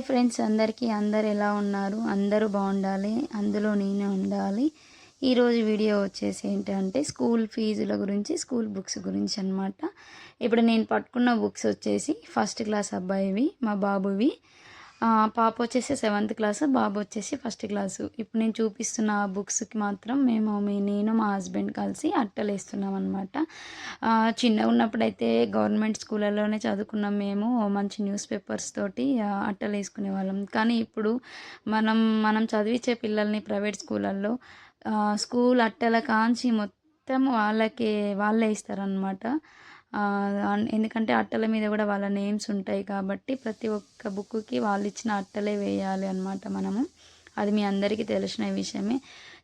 Hi friends అందరికీ అందరు ఎలా ఉన్నారు? అందరూ బాగుండాలి, అందులో నేనే ఉండాలి. ఈరోజు వీడియో వచ్చేసి ఏంటంటే స్కూల్ ఫీజుల గురించి, స్కూల్ బుక్స్ గురించి అనమాట. ఇప్పుడు నేను పట్టుకున్న బుక్స్ వచ్చేసి ఫస్ట్ క్లాస్ అబ్బాయివి, మా బాబువి. పాప వచ్చేసి 7th క్లాసు, బాబు వచ్చేసి ఫస్ట్ క్లాసు. ఇప్పుడు నేను చూపిస్తున్న బుక్స్కి మాత్రం నేను మా హస్బెండ్ కలిసి అట్టలు వేస్తున్నాం అనమాట. చిన్నగా ఉన్నప్పుడైతే గవర్నమెంట్ స్కూళ్ళలోనే చదువుకున్నాం మేము. మంచి న్యూస్ పేపర్స్ తోటి అట్టలు వేసుకునే వాళ్ళం. కానీ ఇప్పుడు మనం చదివించే పిల్లల్ని ప్రైవేట్ స్కూళ్ళల్లో స్కూల్ అట్టల కాంచి మొత్తం వాళ్ళే ఇస్తారనమాట. ఎందుకంటే అట్టల మీద కూడా వాళ్ళ నేమ్స్ ఉంటాయి కాబట్టి ప్రతి ఒక్క బుక్కి వాళ్ళు ఇచ్చిన అట్టలే వేయాలి అనమాట మనము. అది మీ అందరికీ తెలిసిన విషయమే.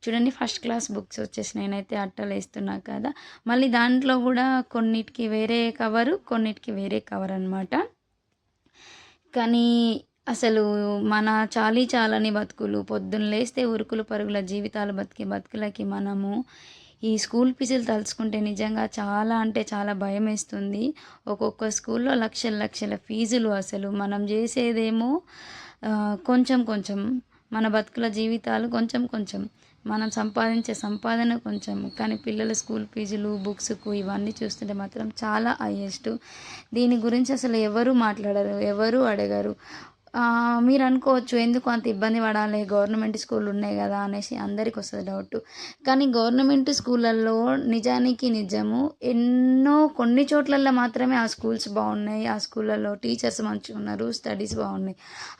చూడండి, ఫస్ట్ క్లాస్ బుక్స్ వచ్చేసి నేనైతే అట్టలు వేస్తున్నా కదా. మళ్ళీ దాంట్లో కూడా కొన్నిటికి వేరే కవరు, కొన్నిటికి వేరే కవర్ అనమాట. కానీ అసలు మన చాలని బతుకులు, పొద్దున్న లేస్తే ఉరుకులు పరుగుల జీవితాలు బతికే బతుకులకి మనము ఈ స్కూల్ ఫీజులు తలుచుకుంటే నిజంగా చాలా అంటే చాలా భయం వేస్తుంది. ఒక్కొక్క స్కూల్లో లక్షల ఫీజులు. అసలు మనం చేసేదేమో కొంచెం కొంచెం, మన బతుకుల జీవితాలు కొంచెం, మనం సంపాదించే సంపాదన కొంచెం. కానీ పిల్లల స్కూల్ ఫీజులు, బుక్స్కు ఇవన్నీ చూస్తుంటే మాత్రం చాలా హైయెస్ట్. దీని గురించి అసలు ఎవరు మాట్లాడరు, ఎవరు అడగరు. మీరు అనుకోవచ్చు, ఎందుకు అంత ఇబ్బంది పడాలి, గవర్నమెంట్ స్కూల్ ఉన్నాయి కదా అనేసి అందరికి వస్తుంది డౌట్. కానీ గవర్నమెంట్ స్కూళ్ళల్లో నిజానికి నిజము కొన్ని చోట్లల్లో మాత్రమే ఆ స్కూల్స్ బాగున్నాయి, ఆ స్కూళ్ళల్లో టీచర్స్ మంచిగా ఉన్నారు, స్టడీస్ బాగున్నాయి.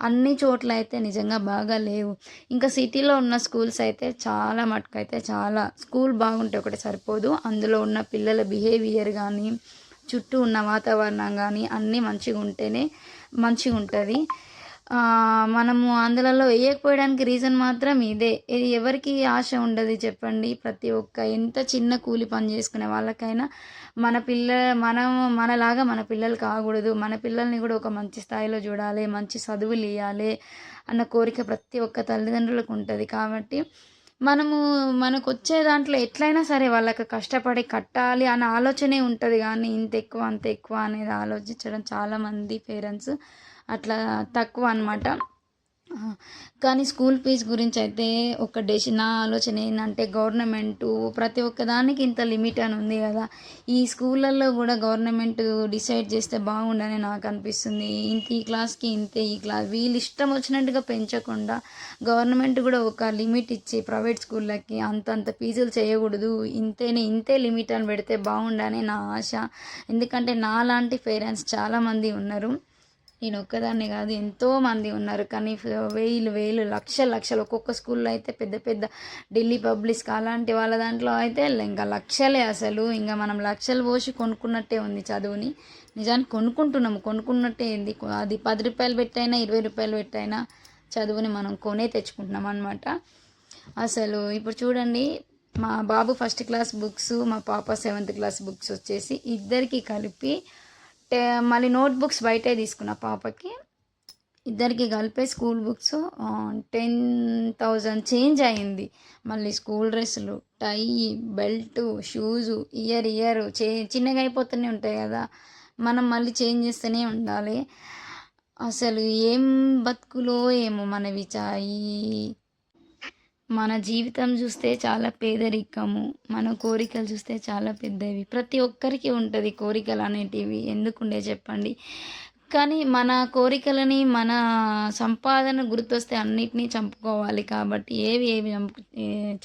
అన్ని చోట్ల అయితే నిజంగా బాగా లేవు. ఇంకా సిటీలో ఉన్న స్కూల్స్ అయితే చాలా మటుకు అయితే చాలా, స్కూల్ బాగుంటే ఒకటి సరిపోదు, అందులో ఉన్న పిల్లల బిహేవియర్ కానీ, చుట్టూ ఉన్న వాతావరణం కానీ అన్నీ మంచిగా ఉంటేనే మంచిగా ఉంటుంది. మనము అందులలో వేయకపోయడానికి రీజన్ మాత్రం ఇదే. ఇది ఎవరికి ఆశ ఉండదు చెప్పండి? ప్రతి ఒక్క ఎంత చిన్న కూలి పని చేసుకునే వాళ్ళకైనా మనలాగా మన పిల్లలు కాకూడదు, మన పిల్లల్ని కూడా ఒక మంచి స్థాయిలో చూడాలి, మంచి చదువులు ఇవ్వాలి అన్న కోరిక ప్రతి ఒక్క తల్లిదండ్రులకు ఉంటుంది. కాబట్టి మనకు వచ్చే దాంట్లో ఎట్లయినా సరే వాళ్ళకి కష్టపడి కట్టాలి అన్న ఆలోచనే ఉంటుంది. కానీ ఇంత ఎక్కువ అంత ఎక్కువ అనేది ఆలోచించడం చాలామంది పేరెంట్స్ అట్లా తక్కువ అనమాట. కానీ స్కూల్ ఫీజు గురించి అయితే నా ఆలోచన ఏంటంటే, గవర్నమెంటు ప్రతి ఒక్క దానికి ఇంత లిమిట్ అని ఉంది కదా, ఈ స్కూళ్ళల్లో కూడా గవర్నమెంట్ డిసైడ్ చేస్తే బాగుండని నాకు అనిపిస్తుంది. ఈ క్లాస్కి ఇంతే, ఈ క్లాస్ వీళ్ళు ఇష్టం వచ్చినట్టుగా పెంచకుండా గవర్నమెంట్ కూడా ఒక లిమిట్ ఇచ్చి ప్రైవేట్ స్కూళ్ళకి అంతంత ఫీజులు చేయకూడదు, ఇంతే లిమిట్ అని పెడితే బాగుండని నా ఆశ. ఎందుకంటే నాలాంటి పేరెంట్స్ చాలామంది ఉన్నారు, నేను ఒక్కదాన్నే కాదు, ఎంతోమంది ఉన్నారు. కానీ వేలు లక్షలు ఒక్కొక్క స్కూల్లో అయితే పెద్ద ఢిల్లీ పబ్లిక్ అలాంటి వాళ్ళ దాంట్లో అయితే ఇంకా లక్షలే. అసలు ఇంకా మనం లక్షలు పోసి కొనుక్కున్నట్టే ఉంది చదువుని. నిజానికి కొనుక్కున్నట్టే ఉంది. అది 10 రూపాయలు పెట్టైనా 20 రూపాయలు పెట్టైనా చదువుని మనం తెచ్చుకుంటున్నాం అనమాట. అసలు ఇప్పుడు చూడండి, మా బాబు ఫస్ట్ క్లాస్ బుక్స్, మా పాప 7th క్లాస్ బుక్స్ వచ్చేసి ఇద్దరికి కలిపి మళ్ళీ నోట్ బుక్స్ బయటే తీసుకున్న పాపకి, ఇద్దరికి కలిపే స్కూల్ బుక్స్ 10,000 చేంజ్ అయింది. మళ్ళీ స్కూల్ డ్రెస్సులు, టై, బెల్ట్, షూజు, ఇయర్ చిన్నగా అయిపోతూనే ఉంటాయి కదా, మనం మళ్ళీ చేంజ్ చేస్తూనే ఉండాలి. అసలు ఏం బతుకులో ఏమో మనవి. మన జీవితం చూస్తే చాలా పేదరికము, మన కోరికలు చూస్తే చాలా పెద్దవి. ప్రతి ఒక్కరికి ఉంటుంది కోరికలు అనేటివి, ఎందుకుండే చెప్పండి? కానీ మన కోరికలని, మన సంపాదన గుర్తొస్తే అన్నిటినీ చంపుకోవాలి. కాబట్టి ఏవి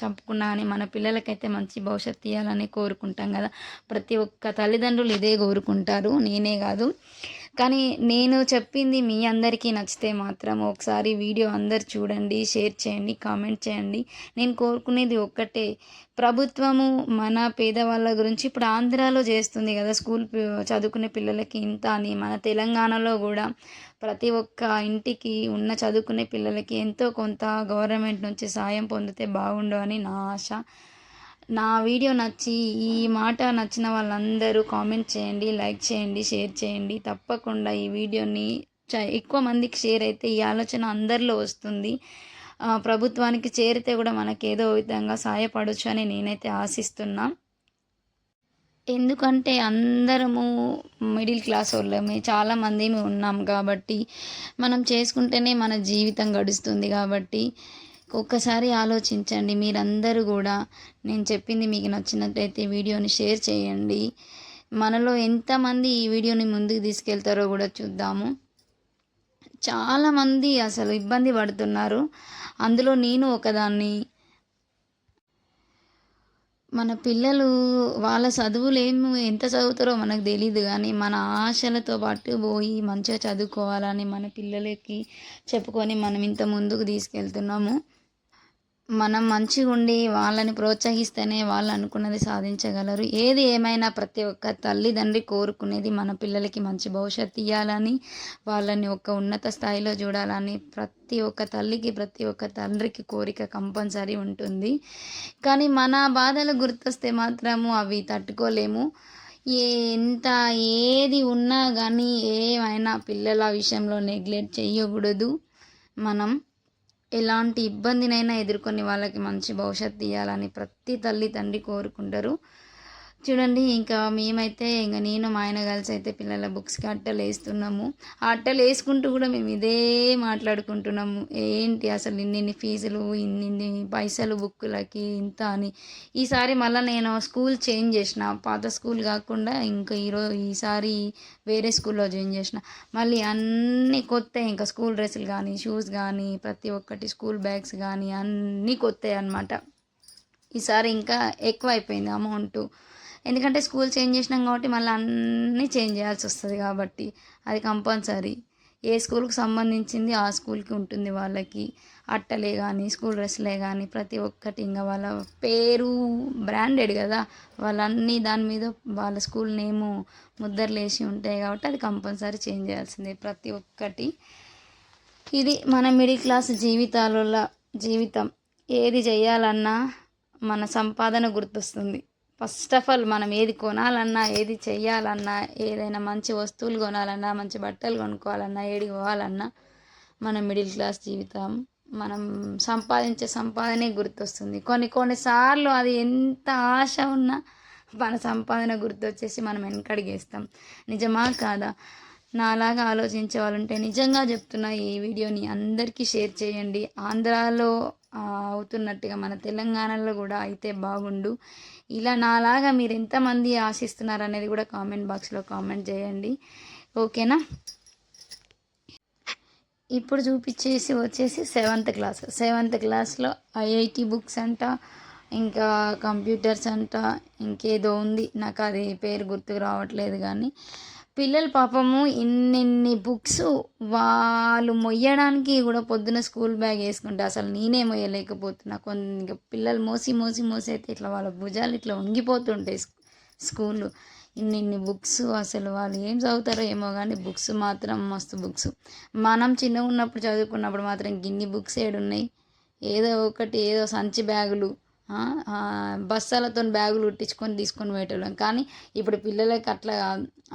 చంపుకున్నా అని మన పిల్లలకైతే మంచి భవిష్యత్తు ఇవ్వాలని కోరుకుంటాం కదా. ప్రతి ఒక్క తల్లిదండ్రులు ఇదే కోరుకుంటారు, నేనే కాదు. కానీ నేను చెప్పింది మీ అందరికీ నచ్చితే మాత్రం ఒకసారి వీడియో అందరు చూడండి, షేర్ చేయండి, కామెంట్ చేయండి. నేను కోరుకునేది ఒక్కటే, ప్రభుత్వము మన పేదవాళ్ళ గురించి ఇప్పుడు ఆంధ్రాలో చేస్తుంది కదా, స్కూల్ చదువుకునే పిల్లలకి ఇంత అని. మన తెలంగాణలో కూడా ప్రతి ఒక్క ఇంటికి ఉన్న చదువుకునే పిల్లలకి ఎంతో కొంత గవర్నమెంట్ నుంచి సాయం పొందితే బాగుండు అని నా ఆశ. నా వీడియో నచ్చి ఈ మాట నచ్చిన వాళ్ళందరూ కామెంట్ చేయండి, లైక్ చేయండి, షేర్ చేయండి. తప్పకుండా ఈ వీడియోని ఎక్కువ మందికి షేర్ అయితే ఈ ఆలోచన అందరిలో వస్తుంది. ప్రభుత్వానికి చేరితే కూడా మనకేదో విధంగా సహాయపడవచ్చు అని నేనైతే ఆశిస్తున్నా. ఎందుకంటే అందరము మిడిల్ క్లాస్ వాళ్ళమే చాలామంది ఉన్నాం కాబట్టి మనం చేసుకుంటేనే మన జీవితం గడుస్తుంది కాబట్టి ఒక్కసారి ఆలోచించండి మీరందరూ కూడా. నేను చెప్పింది మీకు నచ్చినట్లయితే వీడియోని షేర్ చేయండి. మనలో ఎంతమంది ఈ వీడియోని ముందుకు తీసుకెళ్తారో కూడా చూద్దాము. చాలామంది అసలు ఇబ్బంది పడుతున్నారు, అందులో నేను ఒకదాన్ని. మన పిల్లలు వాళ్ళ చదువులు ఎంత చదువుతారో మనకు తెలీదు కానీ మన ఆశలతో పాటు పోయి మంచిగా చదువుకోవాలని మన పిల్లలకి చెప్పుకొని మనం ఇంత ముందుకు తీసుకెళ్తున్నాము. మనం మంచిగా ఉండి వాళ్ళని ప్రోత్సహిస్తేనే వాళ్ళు అనుకున్నది సాధించగలరు. ఏది ఏమైనా ప్రతి ఒక్క తల్లిదండ్రి కోరుకునేది మన పిల్లలకి మంచి భవిష్యత్తు ఇవ్వాలని, వాళ్ళని ఒక ఉన్నత స్థాయిలో చూడాలని ప్రతి ఒక్క తల్లికి ప్రతి ఒక్క తండ్రికి కోరిక కంపల్సరీ ఉంటుంది. కానీ మన బాధలు గుర్తొస్తే మాత్రము అవి తట్టుకోలేము. ఎంత ఏది ఉన్నా కానీ ఏమైనా పిల్లల విషయంలో నెగ్లెక్ట్ చేయకూడదు. మనం ఎలాంటి ఇబ్బందినైనా ఎదుర్కొని వాళ్ళకి మంచి భవిష్యత్తు ఇవ్వాలని ప్రతి తల్లి తండ్రి కోరుకుంటారు. చూడండి, ఇంకా మేమైతే నేను మా ఆయన కలిసి అయితే పిల్లల బుక్స్కి అట్టలు వేస్తున్నాము. ఆ అట్టలు వేసుకుంటూ కూడా మేము ఇదే మాట్లాడుకుంటున్నాము. ఏంటి అసలు ఇన్ని ఫీజులు, ఇన్ని పైసలు బుక్కులకి ఇంత అని. ఈసారి మళ్ళీ నేను స్కూల్ చేంజ్ చేసిన, పాత స్కూల్ కాకుండా ఇంకా ఈసారి వేరే స్కూల్లో జాయిన్ చేసిన. మళ్ళీ అన్నీ కొత్త, ఇంకా స్కూల్ డ్రెస్సులు కానీ షూస్ కానీ ప్రతి ఒక్కటి స్కూల్ బ్యాగ్స్ కానీ అన్నీ కొత్తాయి అన్నమాట. ఈసారి ఇంకా ఎక్కువ అయిపోయింది అమౌంట్. ఎందుకంటే స్కూల్ చేంజ్ చేసినాం కాబట్టి మళ్ళీ అన్నీ చేంజ్ చేయాల్సి వస్తుంది కాబట్టి అది కంపల్సరీ. ఏ స్కూల్కి సంబంధించింది ఆ స్కూల్కి ఉంటుంది వాళ్ళకి. అట్టలే కానీ స్కూల్ డ్రెస్లే కానీ ప్రతి ఒక్కటి ఇంకా వాళ్ళ పేరు బ్రాండెడ్ కదా, వాళ్ళన్నీ దాని మీద వాళ్ళ స్కూల్ నేము ముద్దర్లు వేసి ఉంటాయి కాబట్టి అది కంపల్సరీ చేంజ్ చేయాల్సిందే ప్రతి ఒక్కటి. ఇది మన మిడిల్ క్లాస్ జీవితం. ఏది చేయాలన్నా మన సంపాదన గుర్తొస్తుంది. ఫస్ట్ ఆఫ్ ఆల్ మనం ఏది కొనాలన్నా, ఏది చెయ్యాలన్నా, ఏదైనా మంచి వస్తువులు కొనాలన్నా, మంచి బట్టలు కొనుక్కోవాలన్నా, ఏడికి పోవాలన్నా మన మిడిల్ క్లాస్ జీవితం, మనం సంపాదించే సంపాదనే గుర్తొస్తుంది. కొన్నిసార్లు అది ఎంత ఆశ ఉన్నా మన సంపాదన గుర్తొచ్చేసి మనం వెనకడిగేస్తాం. నిజమా కాదా? నాలాగా ఆలోచించే వాళ్ళు ఉంటే నిజంగా చెప్తున్నా ఈ వీడియోని అందరికీ షేర్ చేయండి. ఆంధ్రాలో అవుతున్నట్టుగా మన తెలంగాణలో కూడా అయితే బాగుండు. ఇలా నాలాగా మీరు ఎంతమంది ఆశిస్తున్నారు అనేది కూడా కామెంట్ బాక్స్లో కామెంట్ చేయండి. ఓకేనా? ఇప్పుడు వచ్చేసి సెవెంత్ క్లాస్లో ఐఐటి బుక్స్ అంట, ఇంకా కంప్యూటర్స్ అంట, ఇంకేదో ఉంది, నాకు అది పేరు గుర్తుకు రావట్లేదు. కానీ పిల్లలు పాపము ఇన్ని బుక్స్ వాళ్ళు మొయ్యడానికి కూడా పొద్దున స్కూల్ బ్యాగ్ వేసుకుంటే అసలు నేనే మొయ్యలేకపోతున్నా. కొన్ని పిల్లలు మోసి అయితే ఇట్లా వాళ్ళ భుజాలు ఇట్లా వంగిపోతుంటాయి. స్కూల్ ఇన్ని బుక్స్ అసలు వాళ్ళు ఏం చదువుతారో ఏమో కానీ బుక్స్ మాత్రం మస్తు బుక్స్. మనం చిన్నగా ఉన్నప్పుడు చదువుకున్నప్పుడు మాత్రం గిన్ని బుక్స్ ఏడున్నాయి. ఏదో సంచి బ్యాగులు, బస్తాలతో బ్యాగులు కుట్టించుకొని తీసుకొని పోయేటోళ్ళం. కానీ ఇప్పుడు పిల్లలకి అట్లా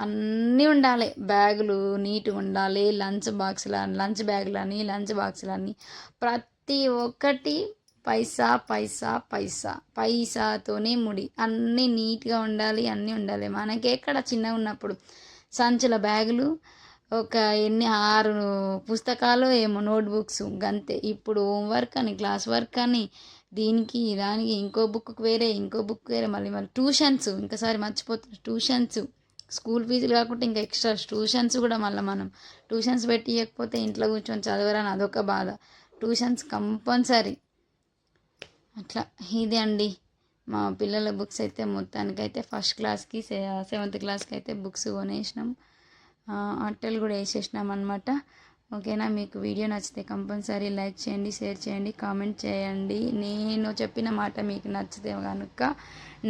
అన్నీ ఉండాలి, బ్యాగులు నీట్గా ఉండాలి, లంచ్ బ్యాగులని లంచ్ బాక్సులని ప్రతి ఒక్కటి పైసాతోనే ముడి. అన్నీ నీట్గా ఉండాలి, అన్నీ ఉండాలి. మనకి ఎక్కడ చిన్నగా ఉన్నప్పుడు సంచుల బ్యాగులు, ఒక 6 పుస్తకాలు ఏమో నోట్బుక్స్ గంతే. ఇప్పుడు హోంవర్క్ అని, క్లాస్ వర్క్ అని, దానికి ఇంకో బుక్ వేరే మళ్ళీ ట్యూషన్స్. ఇంకోసారి మర్చిపోతున్నా, ట్యూషన్స్. స్కూల్ ఫీజులు కాకుండా ఇంకా ఎక్స్ట్రా ట్యూషన్స్ కూడా మళ్ళీ మనం ట్యూషన్స్ పెట్టి ఇవ్వకపోతే ఇంట్లో కూర్చొని చదవరని అదొక బాధ. Tuitions compulsory. అట్లా ఇది అండి మా పిల్లల బుక్స్ అయితే. మొత్తానికైతే ఫస్ట్ క్లాస్కి 7th క్లాస్కి అయితే బుక్స్ కొనేసినాం, అట్టలు కూడా వేసేసినాం అనమాట. ఓకేనా? మీకు వీడియో నచ్చితే కంపల్సరీ లైక్ చేయండి, షేర్ చేయండి, కామెంట్ చేయండి. నేను చెప్పిన మాట మీకు నచ్చితే కనుక,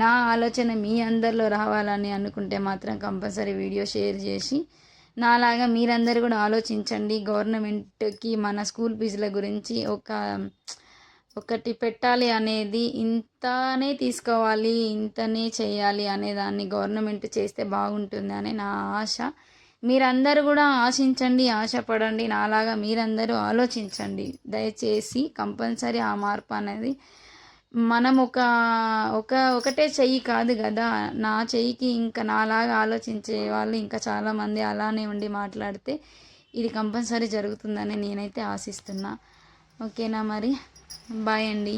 నా ఆలోచన మీ అందరిలో రావాలని అనుకుంటే మాత్రం కంపల్సరీ వీడియో షేర్ చేసి నాలాగా మీరందరూ కూడా ఆలోచించండి. గవర్నమెంట్కి మన స్కూల్ ఫీజుల గురించి ఒకటి పెట్టాలి అనేది, ఇంతనే తీసుకోవాలి, ఇంతనే చేయాలి అనేదాన్ని గవర్నమెంట్ చేస్తే బాగుంటుంది అని నా ఆశ. మీరందరూ కూడా ఆశించండి, ఆశపడండి. నాలాగా మీరందరూ ఆలోచించండి దయచేసి. కంపల్సరీ ఆ మార్పు అనేది మనం ఒకటే చెయ్యి కాదు కదా, నా చెయ్యికి ఇంకా నాలాగా ఆలోచించే వాళ్ళు ఇంకా చాలామంది అలానే ఉండి మాట్లాడితే ఇది కంపల్సరీ జరుగుతుందని నేనైతే ఆశిస్తున్నా. ఓకేనా మరి, బాయ్ అండి.